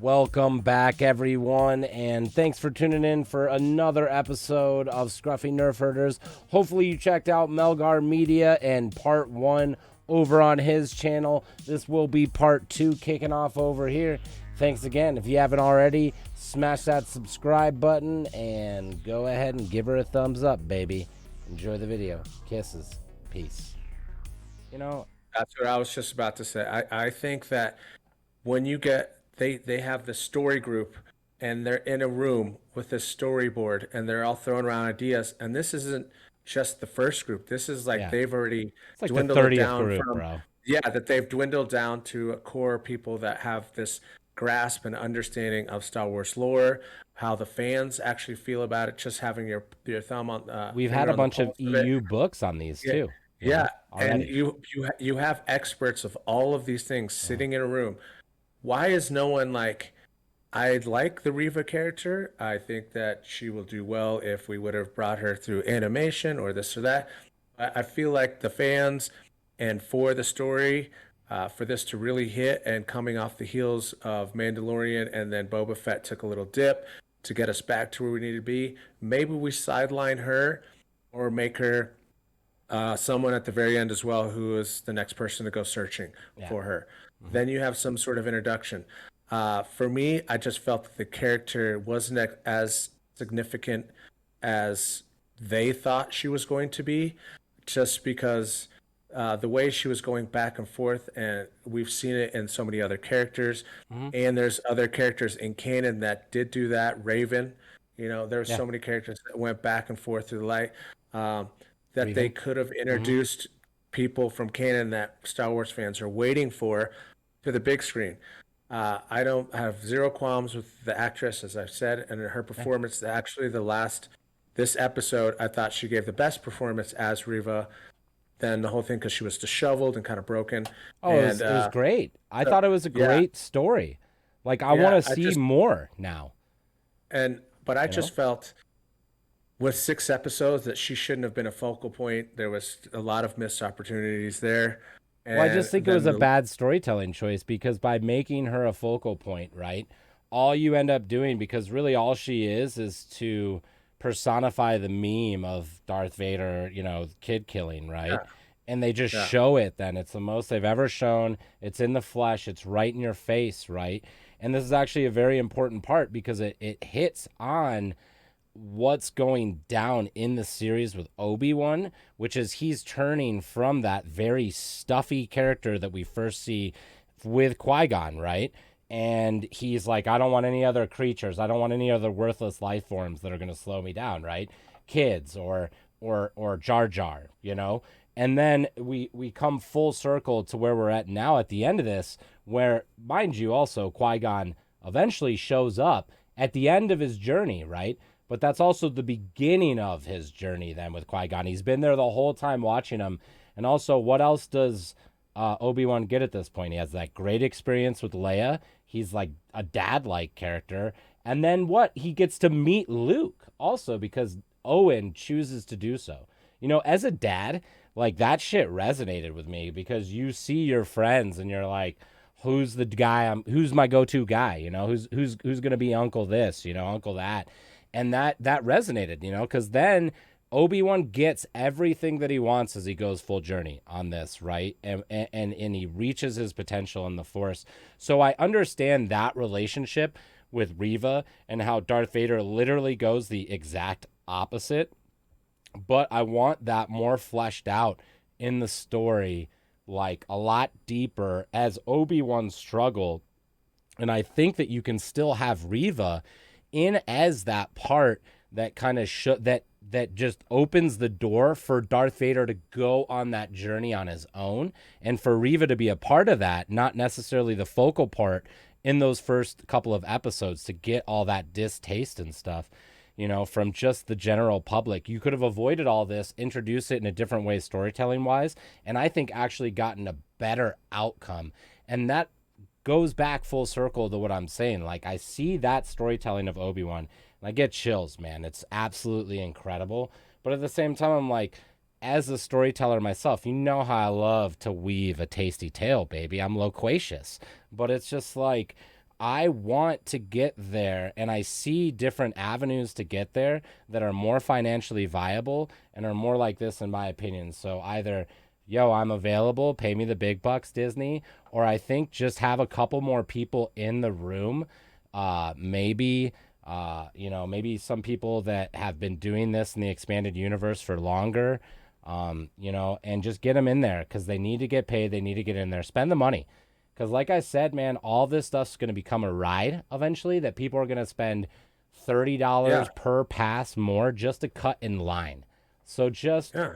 Welcome back, everyone, and thanks for tuning in for another episode of Scruffy Nerf Herders. Hopefully you checked out Melgar Media and part 1 over on his channel. This will be part 2 kicking off over here. Thanks again. If you haven't already, smash that subscribe button and go ahead and give her a thumbs up, baby. Enjoy the video. Kisses. Peace. You know, That's what I was just about to say. I think that when you get they have the story group and they're in a room with a storyboard and they're all throwing around ideas, and this isn't just the first group. This is like yeah, they've already it's like the dwindled it 30th down group, from, bro. yeah, that they've dwindled down to a core people that have this grasp and understanding of Star Wars lore, how the fans actually feel about it, just having your thumb on We've had finger a on the bunch of pulse of it. EU books on these Yeah, too, yeah, and already. you have experts of all of these things Uh, sitting in a room. Why is no one like, I like the Riva character. I think that she will do well if we would have brought her through animation or this or that. I feel like the fans and for the story, for this to really hit and coming off the heels of Mandalorian and then Boba Fett took a little dip to get us back to where we need to be. Maybe we sideline her or make her someone at the very end as well who is the next person to go searching yeah. for her. Hmm. Then you have some sort of introduction. For me, I just felt that the character wasn't as significant as they thought she was going to be, just because the way she was going back and forth, and we've seen it in so many other characters, Hmm. and there's other characters in canon that did do that. Raven, there's Yeah. so many characters that went back and forth through the light. Um, that they Revan. could have Hmm. introduced people from canon that Star Wars fans are waiting for to the big screen. I don't have zero qualms with the actress, as I've said, and her Yeah. performance. Actually, this episode, I thought she gave the best performance as Riva than the whole thing because she was disheveled and kind of broken. Oh, And it was great. I so, thought it was a yeah, great story. Like, I want yeah, to see more now, but I you know? just felt with 6 episodes that she shouldn't have been a focal point. There was a lot of missed opportunities there, Well, I just and think it was then a bad storytelling choice because by making her a focal point, right? All you end up doing, because really all she is to personify the meme of Darth Vader, kid killing, right? yeah, And they just yeah. show it then. It's the most they've ever shown. It's in the flesh. It's right in your face, right? And this is actually a very important part because it hits on what's going down in the series with Obi-Wan, which is he's turning from that very stuffy character that we first see with Qui-Gon, right? And he's like, I don't want any other creatures. I don't want any other worthless life forms that are going to slow me down, right? Kids or Jar Jar, And then we come full circle to where we're at now at the end of this, where, mind you, also Qui-Gon eventually shows up at the end of his journey, right? But that's also the beginning of his journey then with Qui-Gon. He's been there the whole time watching him. And also, what else does Obi-Wan get at this point? He has that great experience with Leia. He's like a dad-like character. And then what? He gets to meet Luke also because Owen chooses to do so. As a dad, like that shit resonated with me because you see your friends and you're like, who's the guy who's my go-to guy, who's going to be uncle this, uncle that. And that resonated, because then Obi-Wan gets everything that he wants as he goes full journey on this, right? And he reaches his potential in the Force. So I understand that relationship with Riva and how Darth Vader literally goes the exact opposite. But I want that more fleshed out in the story, like a lot deeper as Obi-Wan struggle. And I think that you can still have Riva in as that part that kind of that just opens the door for Darth Vader to go on that journey on his own, and for Riva to be a part of that, not necessarily the focal part in those first couple of episodes to get all that distaste and stuff, from just the general public. You could have avoided all this, introduce it in a different way storytelling wise, and I think actually gotten a better outcome. And that goes back full circle to what I'm saying. Like, I see that storytelling of Obi-Wan and I get chills, man. It's absolutely incredible. But at the same time, I'm like, as a storyteller myself, you know how I love to weave a tasty tale, baby. I'm loquacious. But it's just like, I want to get there, and I see different avenues to get there that are more financially viable and are more like this, in my opinion. So either, yo, I'm available, pay me the big bucks, Disney, or I think just have a couple more people in the room. Maybe, maybe some people that have been doing this in the expanded universe for longer, and just get them in there because they need to get paid. They need to get in there, spend the money. Because, like I said, man, all this stuff's going to become a ride eventually that people are going to spend $30 Yeah, per pass more just to cut in line. So just yeah.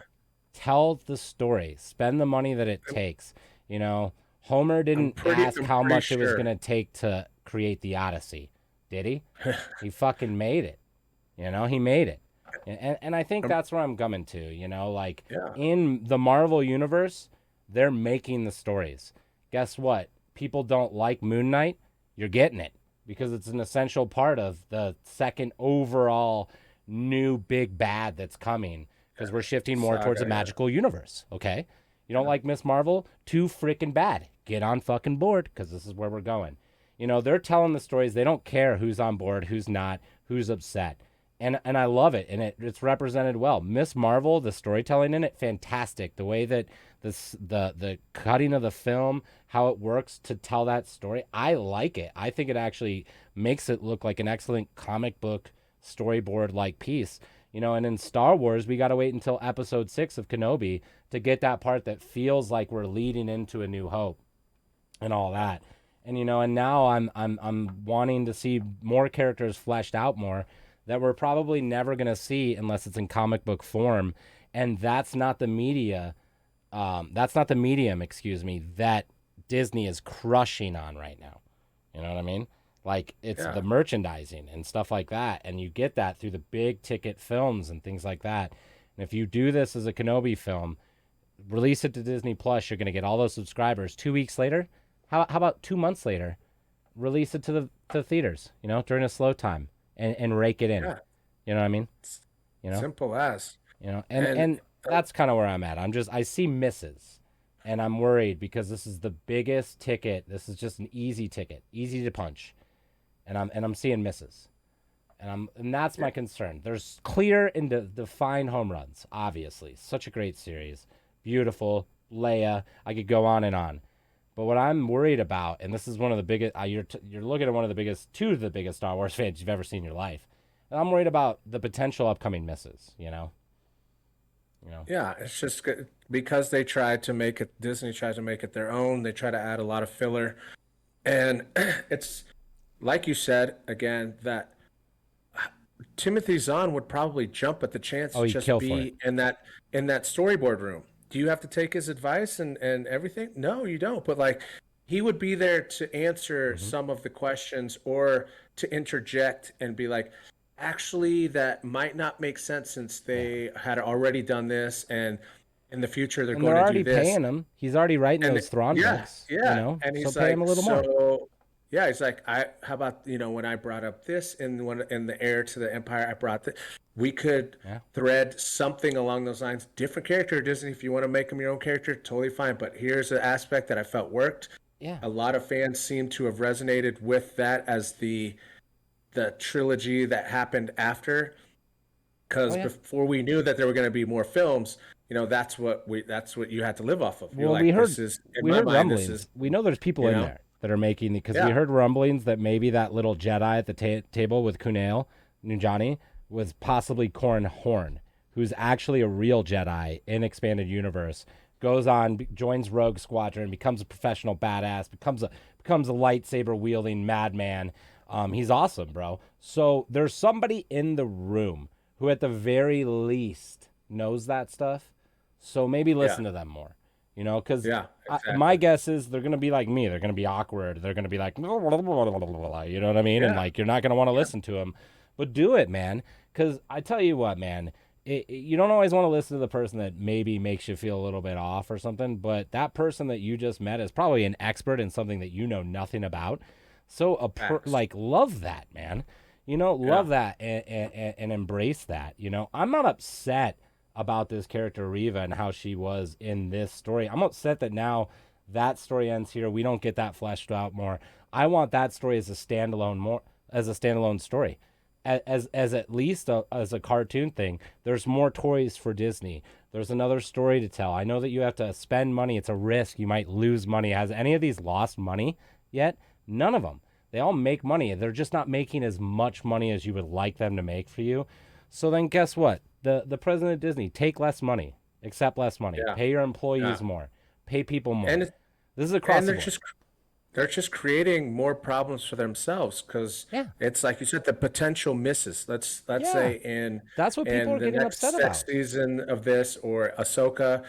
tell the story, spend the money that it I'm, takes. You know, Homer didn't ask I'm how pretty much it was going sure. to take to create the Odyssey, did he? He fucking made it. He made it. And I think Um, that's where I'm coming to, like yeah, in the Marvel universe, they're making the stories. Guess what? People don't like Moon Knight. You're getting it because it's an essential part of the second overall new big bad that's coming because we're shifting more towards a saga. Yeah, magical universe. Okay. You don't yeah, like Miss Marvel? Too freaking bad. Get on fucking board because this is where we're going. They're telling the stories. They don't care who's on board, who's not, who's upset. And I love it, and it's represented well. Miss Marvel, the storytelling in it, fantastic. The way that the cutting of the film, how it works to tell that story, I like it. I think it actually makes it look like an excellent comic book storyboard like piece. And in Star Wars, we got to wait until episode 6 of Kenobi to get that part that feels like we're leading into A New Hope and all that. And now I'm wanting to see more characters fleshed out more that we're probably never going to see unless it's in comic book form. And that's not the media. That's not the medium, excuse me, that Disney is crushing on right now. You know what I mean? Like it's yeah. the merchandising and stuff like that. And you get that through the big ticket films and things like that. And if you do this as a Kenobi film, release it to Disney Plus, you're going to get all those subscribers. 2 weeks later, how about 2 months later, release it to theaters, during a slow time and rake it in. Yeah. You know what I mean? It's You know, simple as. and And and that's kind of where I'm at. I see misses, and I'm worried because this is the biggest ticket. This is just an easy ticket, easy to punch, and I'm seeing misses, and that's my concern. There's clear and defined home runs. Obviously, such a great series, beautiful. Leia, I could go on and on. But what I'm worried about, and this is one of the biggest, you're looking at one of the biggest, two of the biggest Star Wars fans you've ever seen in your life. And I'm worried about the potential upcoming misses. You know. yeah, it's just because they tried to make it, Disney tried to make it their own. They try to add a lot of filler. And it's like you said, again, that Timothy Zahn would probably jump at the chance Oh, to he'd just kill for it. be in that storyboard room. Do you have to take his advice and everything? No, you don't. But like he would be there to answer Hmm. some of the questions or to interject and be like, actually, that might not make sense since Yeah. they had already done this and in the future they're And going they're to do already this. paying him. He's already writing And those Thrawn yeah, books. yeah. And So he's pay him a like, little more. so yeah, he's like, how about, when I brought up this in the heir to the empire, I brought that we could Yeah. thread something along those lines. Different character, Disney, if you want to make him your own character, totally fine. But here's an aspect that I felt worked. Yeah. A lot of fans seem to have resonated with that as the trilogy that happened after. Oh Because yeah. before we knew that there were going to be more films, that's what you had to live off of. You're Well, we like, heard this is in we my heard mind, this is, rumblings. We know there's people you in know, there that are making because we yeah. heard rumblings that maybe that little Jedi at the table with Kunail Nunjani was possibly Corran Horn, who's actually a real Jedi in expanded universe. Goes on, joins Rogue Squadron, becomes a professional badass, becomes a lightsaber wielding madman. He's awesome, bro. So there's somebody in the room who, at the very least, knows that stuff. So maybe Yeah, listen to them more, because yeah, my exactly. guess is they're gonna be like me. They're gonna be awkward. They're gonna be like, you know what I mean? And Yeah, like, you're not gonna want to yeah, listen to them, but do it, man. Because I tell you what, man, you don't always want to listen to the person that maybe makes you feel a little bit off or something. But that person that you just met is probably an expert in something that you know nothing about. So facts. like, love that, man. Yeah, Love that and embrace that. I'm not upset about this character Riva and how she was in this story. I'm upset that now That story ends here. We don't get that fleshed out more. I want that story as a standalone story. As at least as a cartoon thing, there's more toys for Disney. There's another story to tell. I know that you have to spend money. It's a risk. You might lose money. Has any of these lost money yet? None of them. They all make money. They're just not making as much money as you would like them to make for you. So then guess what? The president of Disney, take less money, accept less money, Yeah, pay your yeah, employees more, pay people more. and This is across and the they're board. just creating more problems for themselves because Yeah. it's like you said, the potential misses. Let's Yeah. say in That's what people are the getting upset next about. season of this or Ahsoka,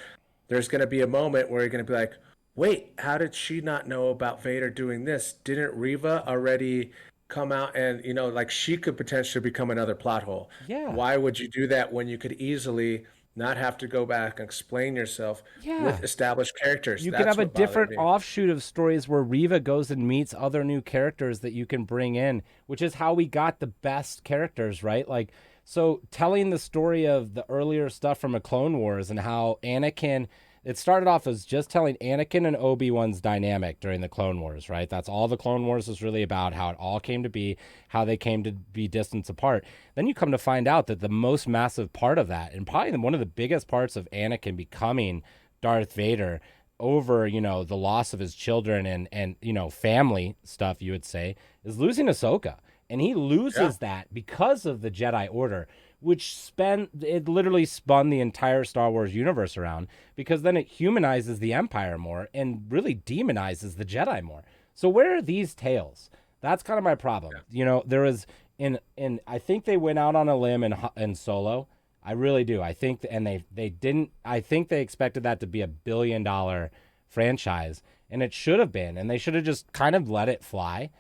there's going to be a moment where you're going to be like, wait, how did she not know about Vader doing this? Didn't Reva already come out and, like she could potentially become another plot hole? Yeah. Why would you do that when you could easily not have to go back and explain yourself Yeah. with established characters? You could That's have a what bothered different me. offshoot of stories where Riva goes and meets other new characters that you can bring in, which is how we got the best characters, right? Like, so telling the story of the earlier stuff from a Clone Wars and how Anakin, it started off as just telling Anakin and Obi-Wan's dynamic during the Clone Wars, right? That's all the Clone Wars is really about, how it all came to be, how they came to be distance apart. Then you come to find out that the most massive part of that, and probably one of the biggest parts of Anakin becoming Darth Vader over, the loss of his children and family stuff, you would say, is losing Ahsoka. And he Yeah. loses that because of the Jedi Order, which it literally spun the entire Star Wars universe around, because then it humanizes the Empire more and really demonizes the Jedi more. So where are these tales? That's kind of my problem. There was in I think they went out on a limb in Solo. I really do. I think, and they didn't. I think they expected that to be $1 billion franchise, and it should have been. And they should have just kind of let it fly.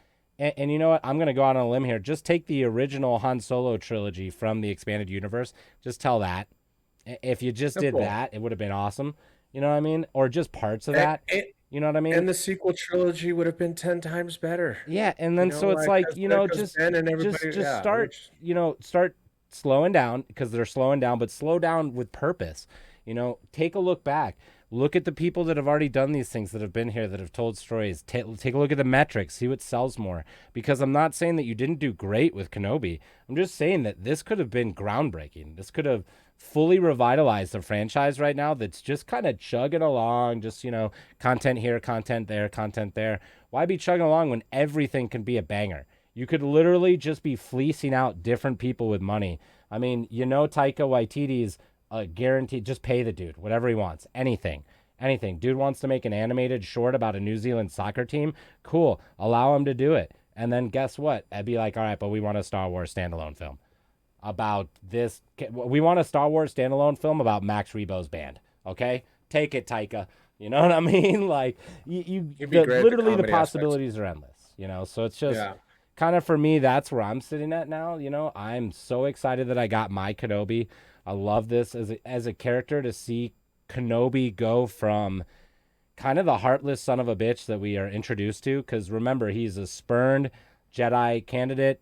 And you know what? I'm gonna go out on a limb here. Just take the original Han Solo trilogy from the expanded universe. Just tell that. If you just did Simple. that, it would have been awesome. You know what I mean? Or just parts of And, that. You know what I mean? and the sequel trilogy would have been 10 times better. Yeah, and then so it's Like, like, because just Ben and just everybody, just yeah, start, start slowing down, because they're slowing down, but slow down with purpose. Take a look back. Look at the people that have already done these things, that have been here, that have told stories. Take a look at the metrics, see what sells more. Because I'm not saying that you didn't do great with Kenobi. I'm just saying that this could have been groundbreaking. This could have fully revitalized the franchise right now, that's just kind of chugging along, just, content here, content there, content there. Why be chugging along when everything can be a banger? You could literally just be fleecing out different people with money. I mean, Taika Waititi's guaranteed, just pay the dude whatever he wants, anything. Anything. Dude wants to make an animated short about a New Zealand soccer team. Cool. Allow him to do it. And then guess what? I'd be like, all right, but we want a Star Wars standalone film about this. We want a Star Wars standalone film about Max Rebo's band. Okay, take it, Taika. You know what I mean? Like, you'd be great at the literally the comedy aspects. possibilities are endless. So it's just Yeah. kind of, for me, that's where I'm sitting at now. I'm so excited that I got my Kenobi. I love this as a character, to see Kenobi go from kind of the heartless son of a bitch that we are introduced to. Because remember, he's a spurned Jedi candidate.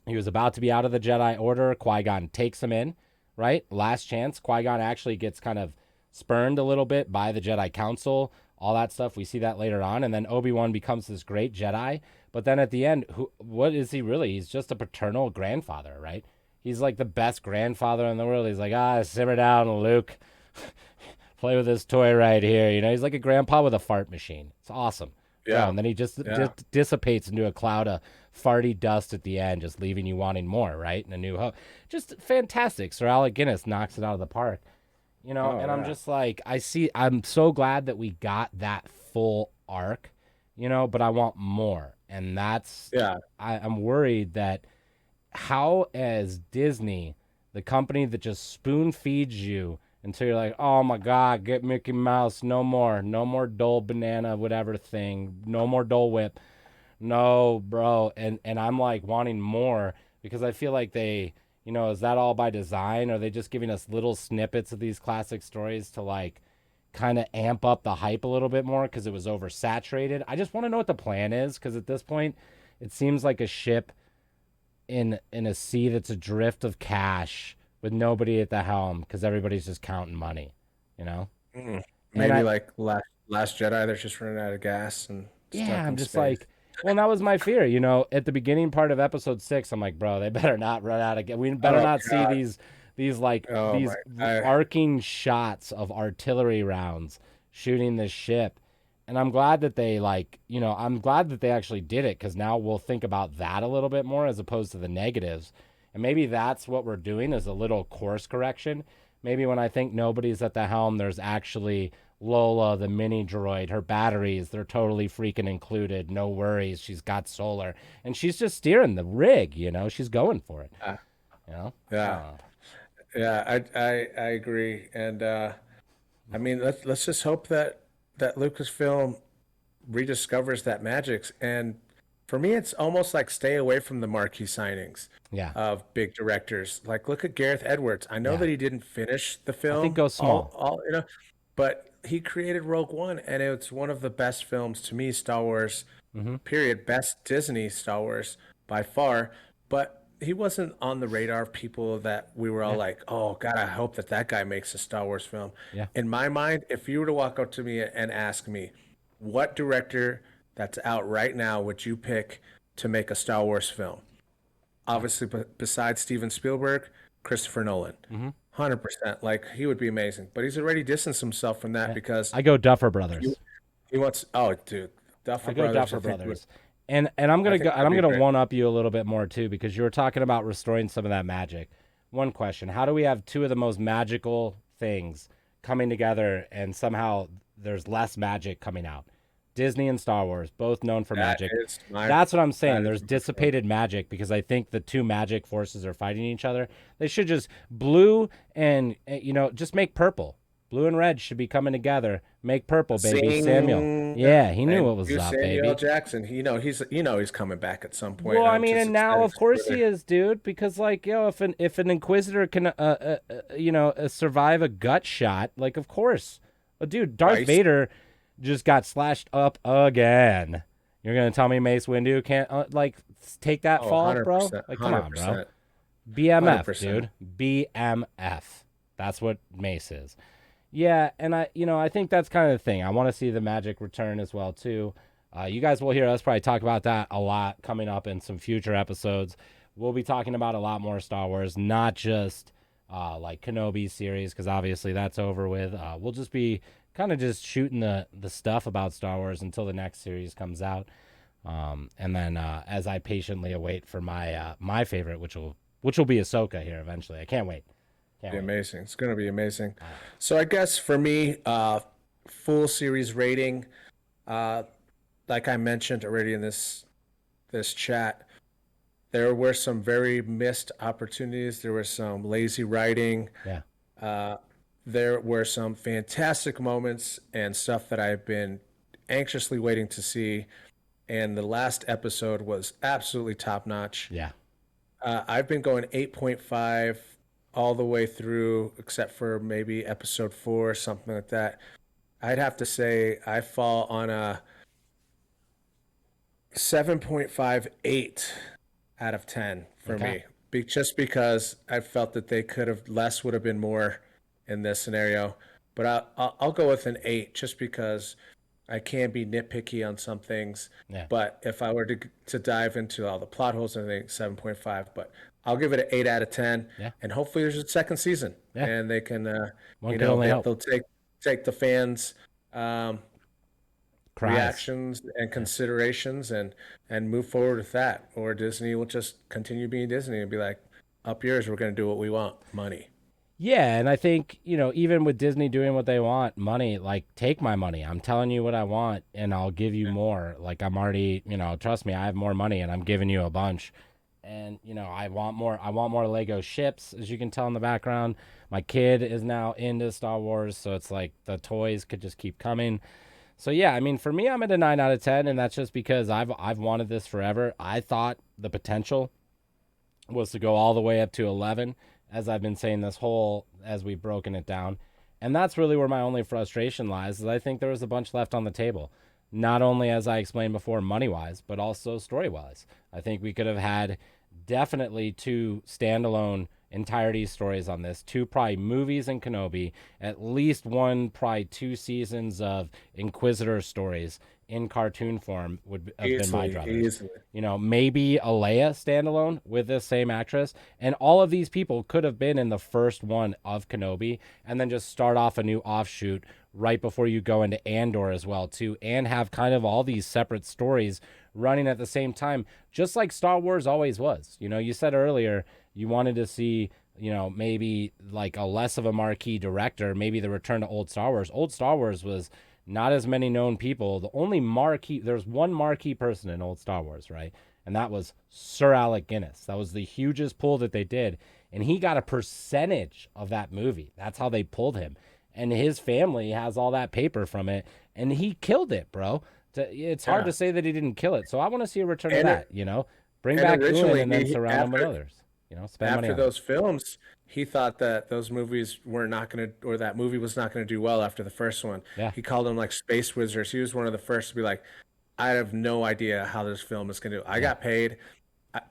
He was about to be out of the Jedi Order. Qui-Gon takes him in, right? Last chance. Qui-Gon actually gets kind of spurned a little bit by the Jedi Council, all that stuff. We see that later on. And then Obi-Wan becomes this great Jedi. But then at the end, what is he really? He's just a paternal grandfather, right? He's like the best grandfather in the world. He's like, simmer down, Luke. Play with this toy right here. He's like a grandpa with a fart machine. It's awesome. Yeah. And then he just Yeah. dissipates into a cloud of farty dust at the end, just leaving you wanting more, right? And A New Hope. Just fantastic. Sir Alec Guinness knocks it out of the park. Oh And I'm yeah. just like, I'm so glad that we got that full arc, but I want more. And Yeah. I'm worried that, how, as Disney, the company that just spoon feeds you until you're like, oh my God, get Mickey Mouse, no more, no more Dole Banana, whatever thing, no more Dole Whip, no, bro. And I'm like wanting more, because I feel like is that all by design? Are they just giving us little snippets of these classic stories to, like, kind of amp up the hype a little bit more because it was oversaturated? I just want to know what the plan is, because at this point, it seems like a ship in a sea that's adrift of cash with nobody at the helm, because everybody's just counting money, you know? Mm. And Maybe I like last. Last Jedi, they're just running out of gas and Yeah, stuck I'm in just space. like, well, and that was my fear. At the beginning part of episode 6, I'm like, bro, they better not run out again. We better Oh not see God. these like Oh my. these I arcing shots of artillery rounds shooting this ship. And I'm glad that they I'm glad that they actually did it, because now we'll think about that a little bit more as opposed to the negatives. And maybe that's what we're doing, is a little course correction. Maybe when I think nobody's at the helm, there's actually Lola, the mini droid. Her batteries, they're totally freaking included. No worries. She's got solar. And she's just steering the rig, She's going for it, uh, you know? I yeah. don't know. Yeah, I agree. And I mean, let's just hope that Lucasfilm rediscovers that magic. And for me, it's almost like stay away from the marquee signings Yeah. of big directors. Like look at Gareth Edwards. I know Yeah. that he didn't finish the I think film, go small. all but he created Rogue One, and it's one of the best films to me, Star Wars, Mm-hmm. period. Best Disney Star Wars by far. But he wasn't on the radar of people that we were all Yeah. like, oh God, I hope that guy makes a Star Wars film. Yeah. In my mind, if you were to walk up to me and ask me, what director that's out right now would you pick to make a Star Wars film? Obviously, besides Steven Spielberg, Christopher Nolan. Mm-hmm. 100%. Like, he would be amazing. But he's already distanced himself from that Yeah. because I go Duffer he, Brothers. he wants, oh, dude, I Duffer go Brothers, Duffer I think Brothers. And I'm I gonna think go and that'd I'm be gonna great. one up you a little bit more too, because you were talking about restoring some of that magic. One question: how do we have two of the most magical things coming together, and somehow there's less magic coming out? Disney and Star Wars, both known for That magic. is my, That's what I'm that saying. is There's my film. dissipated magic, because I think the two magic forces are fighting each other. They should just blue and just make purple. Blue and red should be coming together. Make purple, baby. Samuel. Zing. Yeah, he knew And what was you, up, Samuel L. baby. Jackson, he's coming back at some point. Well, And I I'm mean, just and now excited of to see course where he is, dude, because if an inquisitor can survive a gut shot, like of course, dude, Darth Vice. Vader just got slashed up again. You're gonna tell me Mace Windu can't take that Oh, fall, bro? 100%, Like, come on, bro. 100%, BMF, 100%. dude. BMF. That's what Mace is. Yeah, and I think that's kind of the thing. I want to see the magic return as well too. You guys will hear us probably talk about that a lot coming up in some future episodes. We'll be talking about a lot more Star Wars, not just like Kenobi series, because obviously that's over with. We'll just be kind of just shooting the stuff about Star Wars until the next series comes out, and then as I patiently await for my favorite, which will be Ahsoka here eventually. I can't wait. Can't Be wait. amazing. It's going to be amazing. So I guess for me, full series rating, uh, like I mentioned already in this chat, there were some very missed opportunities. There was some lazy writing. Yeah. Uh, there were some fantastic moments and stuff that I've been anxiously waiting to see. And the last episode was absolutely top notch. Yeah. I've been going 8.5 all the way through, except for maybe episode 4, something like that. I'd have to say I fall on a 7.58 out of 10 for Okay. me. Just because I felt that they could have, less would have been more in this scenario. But I'll go with an 8 just because I can be nitpicky on some things. Yeah. But if I were to dive into all the plot holes, I think 7.5. But I'll give it an 8 out of 10. Yeah. And hopefully there's a second season. Yeah. And they can, One could only hope. they'll take the fans' Cries. reactions and considerations and move forward with that. Or Disney will just continue being Disney and be like, up yours, we're going to do what we want, money. Yeah, and I think, even with Disney doing what they want, money, like, take my money. I'm telling you what I want, and I'll give you more. Like, I'm already, trust me, I have more money, and I'm giving you a bunch. And, I want more. I want more Lego ships, as you can tell in the background. My kid is now into Star Wars, so it's like the toys could just keep coming. So, yeah, I mean, for me, I'm at a 9 out of 10, and that's just because I've wanted this forever. I thought the potential was to go all the way up to 11, as I've been saying as we've broken it down. And that's really where my only frustration lies, is I think there was a bunch left on the table. Not only, as I explained before, money-wise, but also story-wise. I think we could have had definitely 2 standalone entirety stories on this, 2 probably movies in Kenobi, at least 1, probably 2 seasons of Inquisitor stories in cartoon form would have been my Easily, druthers. easily. You know, maybe a Leia standalone with this same actress. And all of these people could have been in the first one of Kenobi and then just start off a new offshoot right before you go into Andor as well, too, and have kind of all these separate stories running at the same time, just like Star Wars always was. You know, you said earlier you wanted to see, you know, maybe like a less of a marquee director, maybe the return to old Star Wars. Old Star Wars was not as many known people. The only marquee, there's one marquee person in old Star Wars, right? And that was Sir Alec Guinness. That was the hugest pull that they did. And he got a percentage of that movie. That's how they pulled him. And his family has all that paper from it. And he killed it, bro. It's hard to say that he didn't kill it. So I want to see a return of that, you know? Bring back Ewan and then surround him with others. You know, spend money on after those films, he thought that those movies were not going to, or that movie was not going to do well after the first one. Yeah. He called them like space wizards. He was one of the first to be like, I have no idea how this film is going to do. I got paid.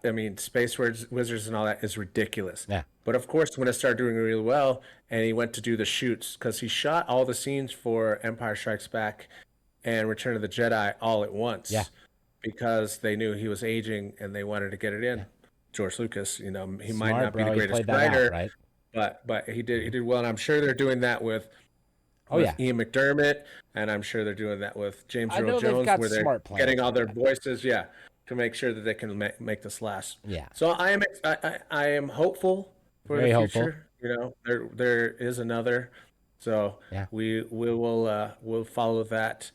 I mean, space wizards and all that is ridiculous. Yeah. But of course, when it started doing really well, and he went to do the shoots, because he shot all the scenes for Empire Strikes Back and Return of the Jedi all at once. Yeah. Because they knew he was aging and they wanted to get it in. George Lucas, you know, he Smart, might not bro. be the greatest He played that writer, out, right? but he did well, and I'm sure they're doing that with Ian McDermott, and I'm sure they're doing that with James Earl Jones, where they're getting all their voices, to make sure that they can make this last. Yeah. So I am hopeful for Very the future. hopeful. You know, there is another, so we'll follow that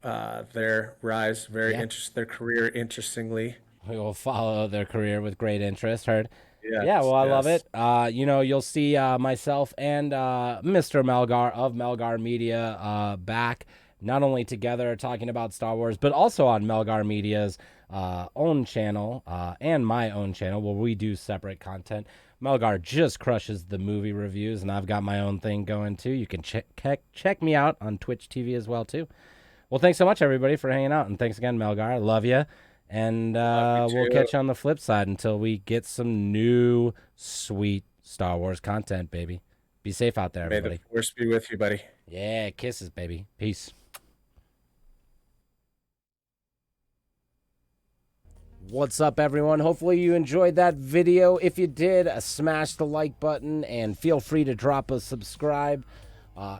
their rise, their career interestingly. We will follow their career with great interest. Heard. Yes, Yeah, well, I love it. You know, you'll see myself and Mr. Melgar of Melgar Media back, not only together talking about Star Wars, but also on Melgar Media's own channel and my own channel where we do separate content. Melgar just crushes the movie reviews, and I've got my own thing going too. You can check me out on Twitch TV as well too. Well, thanks so much, everybody, for hanging out, and thanks again, Melgar. I love you. And we'll catch you on the flip side until we get some new sweet Star Wars content, baby. Be safe out there, everybody. May the force be with you, buddy. Yeah, kisses, baby. Peace. What's up, everyone? Hopefully you enjoyed that video. If you did, smash the like button and feel free to drop a subscribe.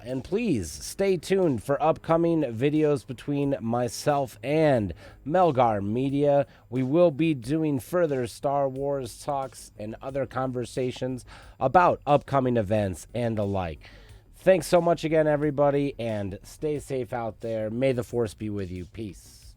And please stay tuned for upcoming videos between myself and Melgar Media. We will be doing further Star Wars talks and other conversations about upcoming events and the like. Thanks so much again, everybody, and stay safe out there. May the Force be with you. Peace.